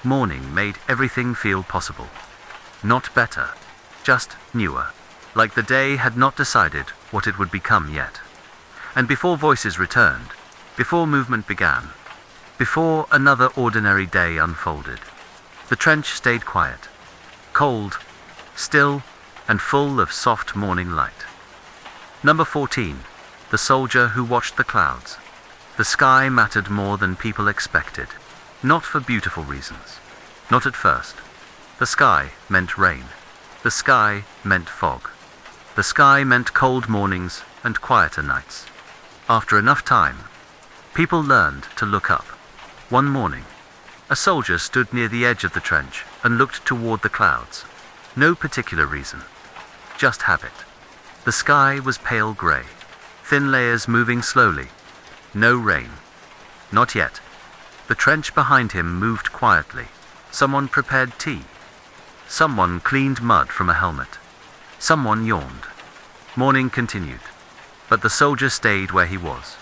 morning made everything feel possible. Not better. Just newer. Like the day had not decided what it would become yet. And before voices returned, before movement began, before another ordinary day unfolded, the trench stayed quiet. Cold, still, and full of soft morning light. Number 14. The soldier who watched the clouds. The sky mattered more than people expected. Not for beautiful reasons. Not at first. The sky meant rain. The sky meant fog. The sky meant cold mornings and quieter nights. After enough time, people learned to look up. One morning, a soldier stood near the edge of the trench and looked toward the clouds. No particular reason. Just habit. The sky was pale grey. Thin layers moving slowly. No rain. Not yet. The trench behind him moved quietly. Someone prepared tea. Someone cleaned mud from a helmet. Someone yawned. Morning continued. But the soldier stayed where he was.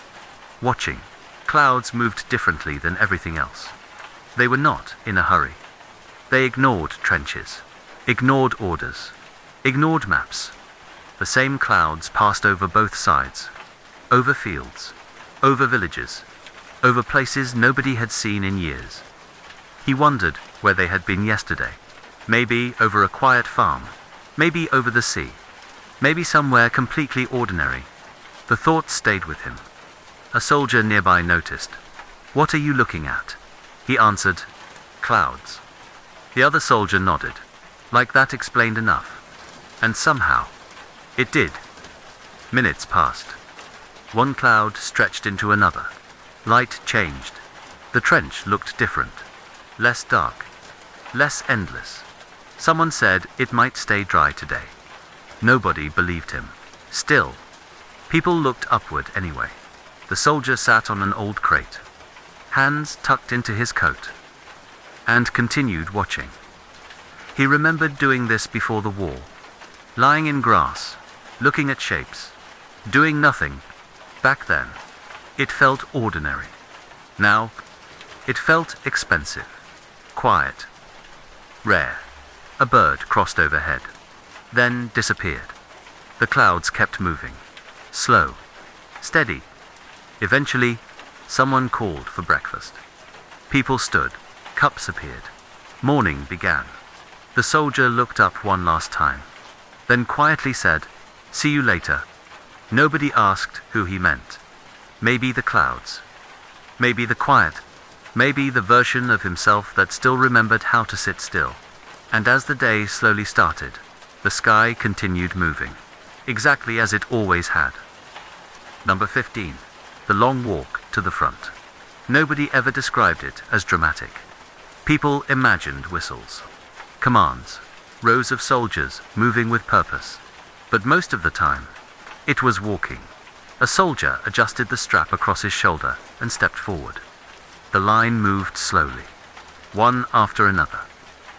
Watching. Clouds moved differently than everything else. They were not in a hurry. They ignored trenches, ignored orders, ignored maps. The same clouds passed over both sides, over fields, over villages, over places nobody had seen in years. He wondered where they had been yesterday. Maybe over a quiet farm, maybe over the sea, maybe somewhere completely ordinary. The thought stayed with him. A soldier nearby noticed. "What are you looking at?" He answered, "Clouds." The other soldier nodded. Like that explained enough. And somehow, it did. Minutes passed. One cloud stretched into another. Light changed. The trench looked different. Less dark. Less endless. Someone said it might stay dry today. Nobody believed him. Still, people looked upward anyway. The soldier sat on an old crate, hands tucked into his coat, and continued watching. He remembered doing this before the war, lying in grass, looking at shapes, doing nothing. Back then, it felt ordinary. Now, it felt expensive, quiet, rare. A bird crossed overhead, then disappeared. The clouds kept moving, slow, steady. Eventually, someone called for breakfast. People stood, cups appeared. Morning began. The soldier looked up one last time, then quietly said, "See you later." Nobody asked who he meant. Maybe the clouds. Maybe the quiet. Maybe the version of himself that still remembered how to sit still. And as the day slowly started, the sky continued moving, exactly as it always had. Number 15. The long walk to the front. Nobody ever described it as dramatic. People imagined whistles, commands, rows of soldiers moving with purpose. But most of the time, it was walking. A soldier adjusted the strap across his shoulder and stepped forward. The line moved slowly, one after another.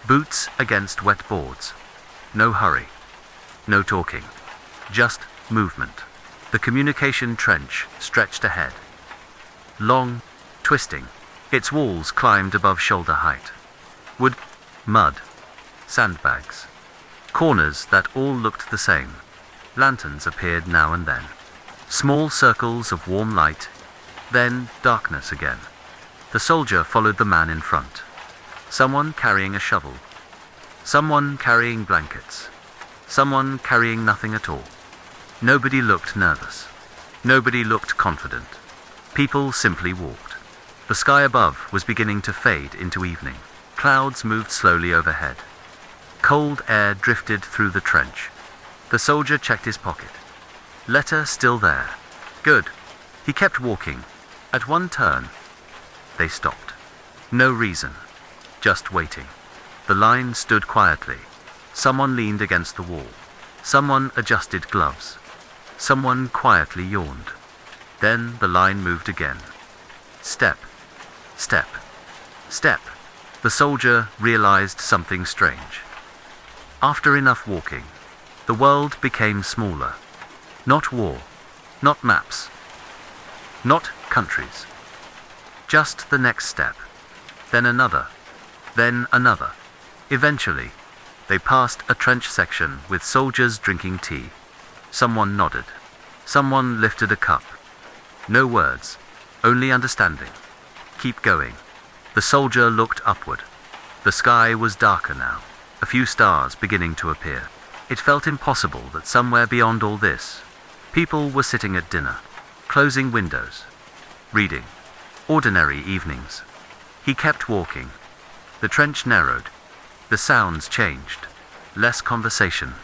Boots against wet boards. No hurry. No talking. Just movement. The communication trench stretched ahead. Long, twisting. Its walls climbed above shoulder height. Wood, mud, sandbags. Corners that all looked the same. Lanterns appeared now and then. Small circles of warm light, then darkness again. The soldier followed the man in front. Someone carrying a shovel. Someone carrying blankets. Someone carrying nothing at all. Nobody looked nervous. Nobody looked confident. People simply walked. The sky above was beginning to fade into evening. Clouds moved slowly overhead. Cold air drifted through the trench. The soldier checked his pocket. Letter still there. Good. He kept walking. At one turn, they stopped. No reason. Just waiting. The line stood quietly. Someone leaned against the wall. Someone adjusted gloves. Someone quietly yawned. Then the line moved again. Step. Step. Step. The soldier realized something strange. After enough walking, the world became smaller. Not war. Not maps. Not countries. Just the next step. Then another. Then another. Eventually, they passed a trench section with soldiers drinking tea. Someone nodded. Someone lifted a cup. No words, only understanding. Keep going. The soldier looked upward. The sky was darker now, a few stars beginning to appear. It felt impossible that somewhere beyond all this, people were sitting at dinner, closing windows, reading. Ordinary evenings. He kept walking. The trench narrowed. The sounds changed. Less conversation.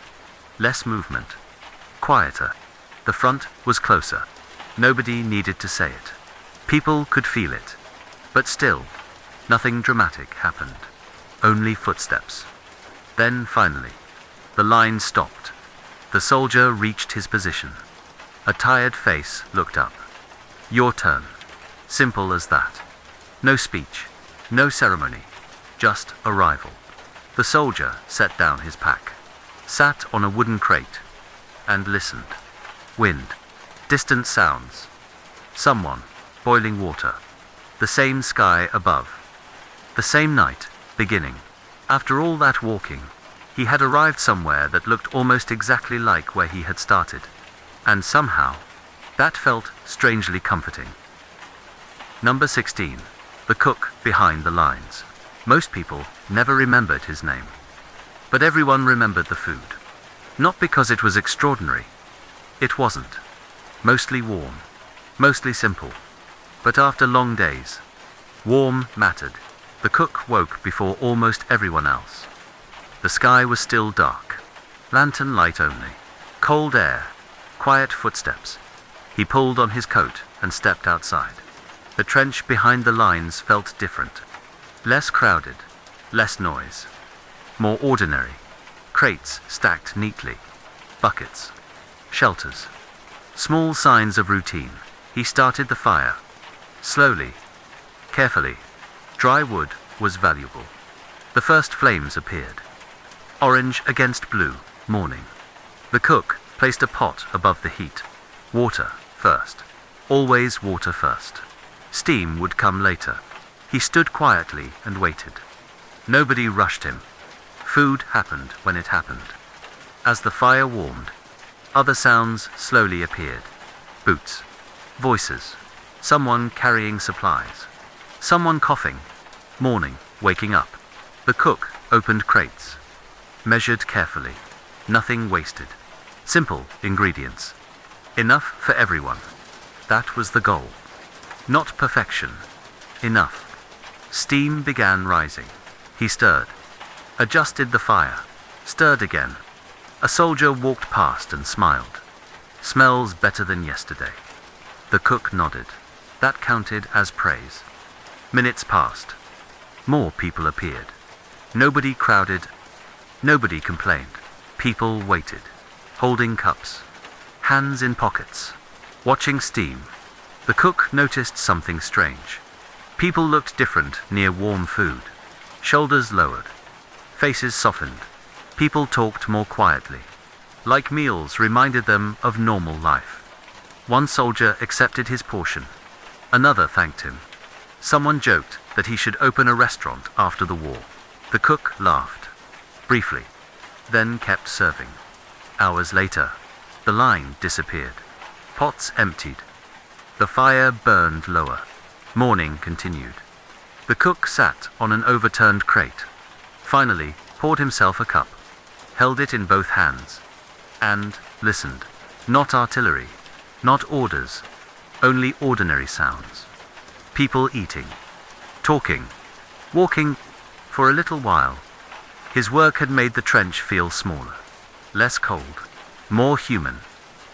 Less movement. Quieter. The front was closer. Nobody needed to say it. People could feel it. But still, nothing dramatic happened. Only footsteps. Then finally, the line stopped. The soldier reached his position. A tired face looked up. Your turn. Simple as that. No speech. No ceremony. Just arrival. The soldier set down his pack, sat on a wooden crate, and listened. Wind. Distant sounds. Someone. Boiling water. The same sky above. The same night, beginning. After all that walking, he had arrived somewhere that looked almost exactly like where he had started. And somehow, that felt strangely comforting. Number 16. The cook behind the lines. Most people never remembered his name. But everyone remembered the food. Not because it was extraordinary. It wasn't. Mostly warm. Mostly simple. But after long days, warm mattered. The cook woke before almost everyone else. The sky was still dark. Lantern light only. Cold air. Quiet footsteps. He pulled on his coat and stepped outside. The trench behind the lines felt different. Less crowded. Less noise. More ordinary. Crates stacked neatly. Buckets. Shelters. Small signs of routine. He started the fire. Slowly. Carefully. Dry wood was valuable. The first flames appeared. Orange against blue, morning. The cook placed a pot above the heat. Water first. Always water first. Steam would come later. He stood quietly and waited. Nobody rushed him. Food happened when it happened. As the fire warmed, other sounds slowly appeared. Boots. Voices. Someone carrying supplies. Someone coughing. Morning, waking up. The cook opened crates. Measured carefully. Nothing wasted. Simple ingredients. Enough for everyone. That was the goal. Not perfection. Enough. Steam began rising. He stirred. Adjusted the fire. Stirred again. A soldier walked past and smiled. Smells better than yesterday. The cook nodded. That counted as praise. Minutes passed. More people appeared. Nobody crowded. Nobody complained. People waited. Holding cups. Hands in pockets. Watching steam. The cook noticed something strange. People looked different near warm food. Shoulders lowered. Faces softened. People talked more quietly. Like meals reminded them of normal life. One soldier accepted his portion. Another thanked him. Someone joked that he should open a restaurant after the war. The cook laughed. Briefly. Then kept serving. Hours later, the line disappeared. Pots emptied. The fire burned lower. Morning continued. The cook sat on an overturned crate. Finally, poured himself a cup. Held it in both hands. And listened. Not artillery. Not orders. Only ordinary sounds. People eating. Talking. Walking. For a little while. His work had made the trench feel smaller. Less cold. More human.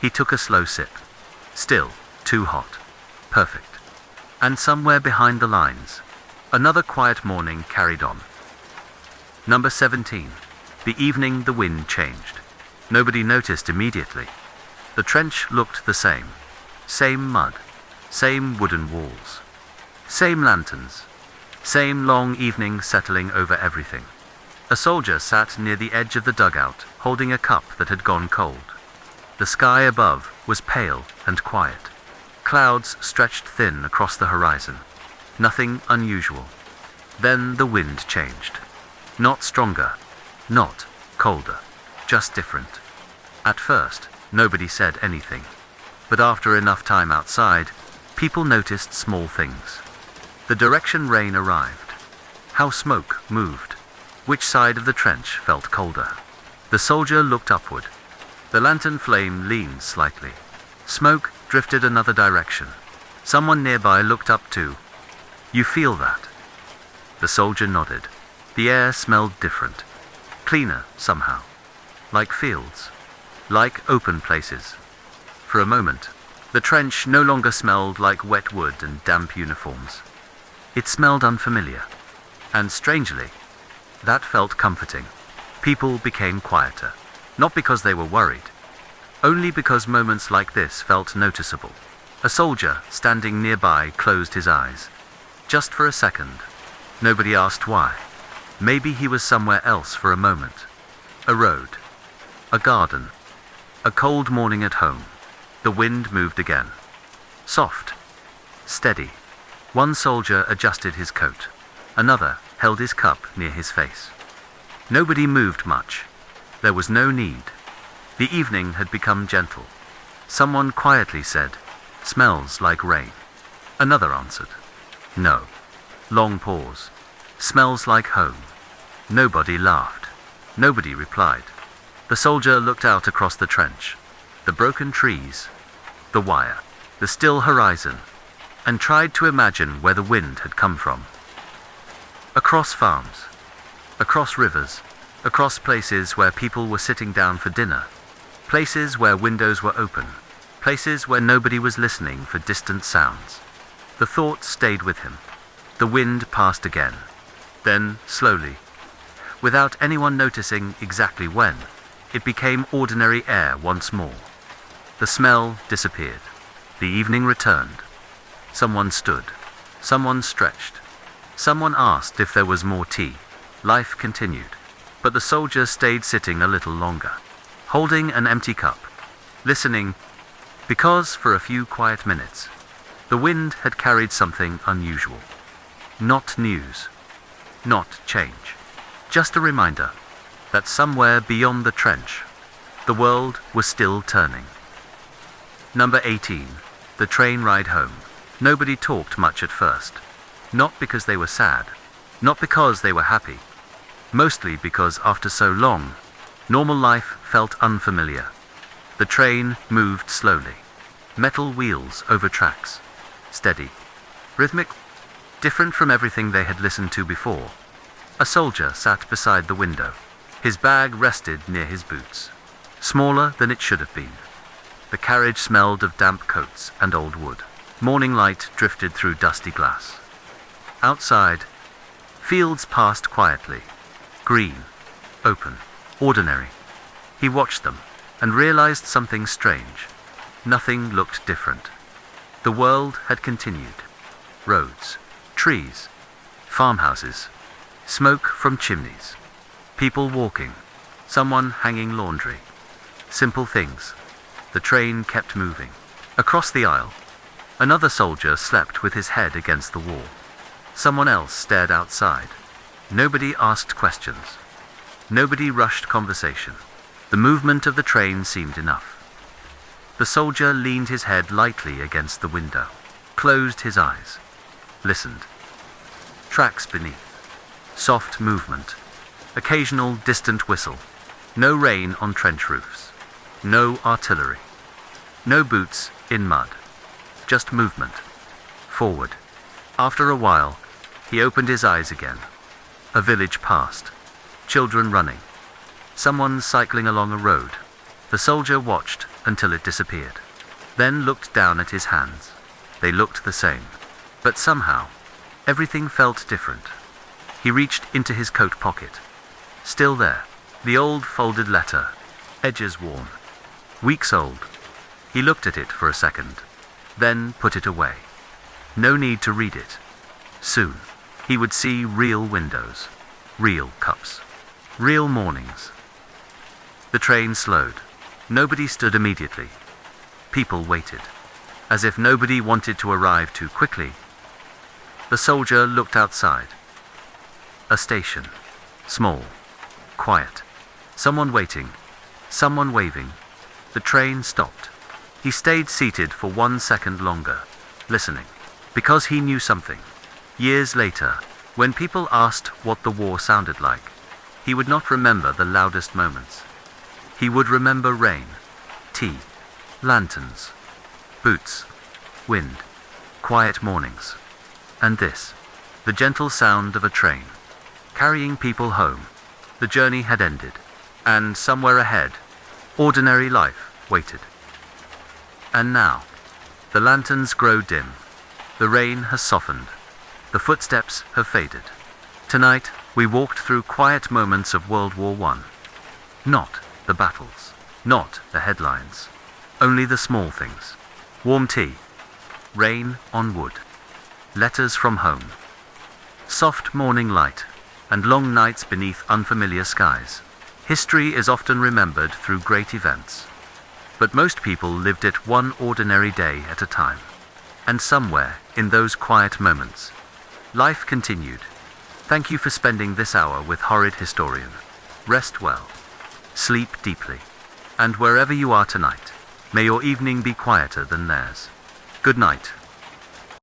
He took a slow sip. Still, too hot. Perfect. And somewhere behind the lines, another quiet morning carried on. Number 17. The evening the wind changed. Nobody noticed immediately. The trench looked the same. Same mud. Same wooden walls. Same lanterns. Same long evening settling over everything. A soldier sat near the edge of the dugout, holding a cup that had gone cold. The sky above was pale and quiet. Clouds stretched thin across the horizon. Nothing unusual. Then the wind changed. Not stronger. Not colder. Just different. At first, nobody said anything. But after enough time outside, people noticed small things. The direction rain arrived. How smoke moved. Which side of the trench felt colder. The soldier looked upward. The lantern flame leaned slightly. Smoke drifted another direction. Someone nearby looked up too. You feel that? The soldier nodded. The air smelled different. Cleaner, somehow. Like fields. Like open places. For a moment, the trench no longer smelled like wet wood and damp uniforms. It smelled unfamiliar. And strangely, that felt comforting. People became quieter. Not because they were worried. Only because moments like this felt noticeable. A soldier standing nearby closed his eyes. Just for a second. Nobody asked why. Maybe he was somewhere else for a moment. A road. A garden. A cold morning at home. The wind moved again. Soft. Steady. One soldier adjusted his coat. Another held his cup near his face. Nobody moved much. There was no need. The evening had become gentle. Someone quietly said, "Smells like rain." Another answered, "No." Long pause. "Smells like home." Nobody laughed. Nobody replied. The soldier looked out across the trench, the broken trees, the wire, the still horizon, and tried to imagine where the wind had come from. Across farms, across rivers, across places where people were sitting down for dinner, places where windows were open, places where nobody was listening for distant sounds. The thought stayed with him. The wind passed again. Then, slowly, without anyone noticing exactly when, it became ordinary air once more. The smell disappeared. The evening returned. Someone stood. Someone stretched. Someone asked if there was more tea. Life continued. But the soldier stayed sitting a little longer, holding an empty cup, listening, because for a few quiet minutes, the wind had carried something unusual. Not news. Not change. Just a reminder that somewhere beyond the trench, the world was still turning. Number 18. The train ride home. Nobody talked much at first. Not because they were sad. Not because they were happy. Mostly because after so long, normal life felt unfamiliar. The train moved slowly. Metal wheels over tracks. Steady. Rhythmic. Different from everything they had listened to before. A soldier sat beside the window. His bag rested near his boots. Smaller than it should have been. The carriage smelled of damp coats and old wood. Morning light drifted through dusty glass. Outside, fields passed quietly. Green, open, ordinary. He watched them and realized something strange. Nothing looked different. The world had continued. Roads, trees, farmhouses, smoke from chimneys, people walking, someone hanging laundry. Simple things. The train kept moving. Across the aisle, another soldier slept with his head against the wall. Someone else stared outside. Nobody asked questions. Nobody rushed conversation. The movement of the train seemed enough. The soldier leaned his head lightly against the window, closed his eyes, listened. Tracks beneath. Soft movement. Occasional distant whistle. No rain on trench roofs. No artillery. No boots in mud. Just movement. Forward. After a while, he opened his eyes again. A village passed. Children running. Someone cycling along a road. The soldier watched until it disappeared. Then looked down at his hands. They looked the same. But somehow, everything felt different. He reached into his coat pocket. Still there. The old folded letter. Edges worn. Weeks old. He looked at it for a second. Then put it away. No need to read it. Soon, he would see real windows. Real cups. Real mornings. The train slowed. Nobody stood immediately. People waited. As if nobody wanted to arrive too quickly. The soldier looked outside. A station. Small. Quiet. Someone waiting. Someone waving. The train stopped. He stayed seated for 1 second longer, listening. Because he knew something. Years later, when people asked what the war sounded like, he would not remember the loudest moments. He would remember rain, tea, lanterns, boots, wind, quiet mornings. And this, the gentle sound of a train, carrying people home. The journey had ended, and somewhere ahead, ordinary life waited. And now, the lanterns grow dim. The rain has softened. The footsteps have faded. Tonight, we walked through quiet moments of World War I. Not the battles, not the headlines, only the small things. Warm tea, rain on wood, letters from home, soft morning light, and long nights beneath unfamiliar skies. History is often remembered through great events, but most people lived it one ordinary day at a time. And somewhere, in those quiet moments, life continued. Thank you for spending this hour with Horrid Historian. Rest well. Sleep deeply. And wherever you are tonight, may your evening be quieter than theirs. Good night.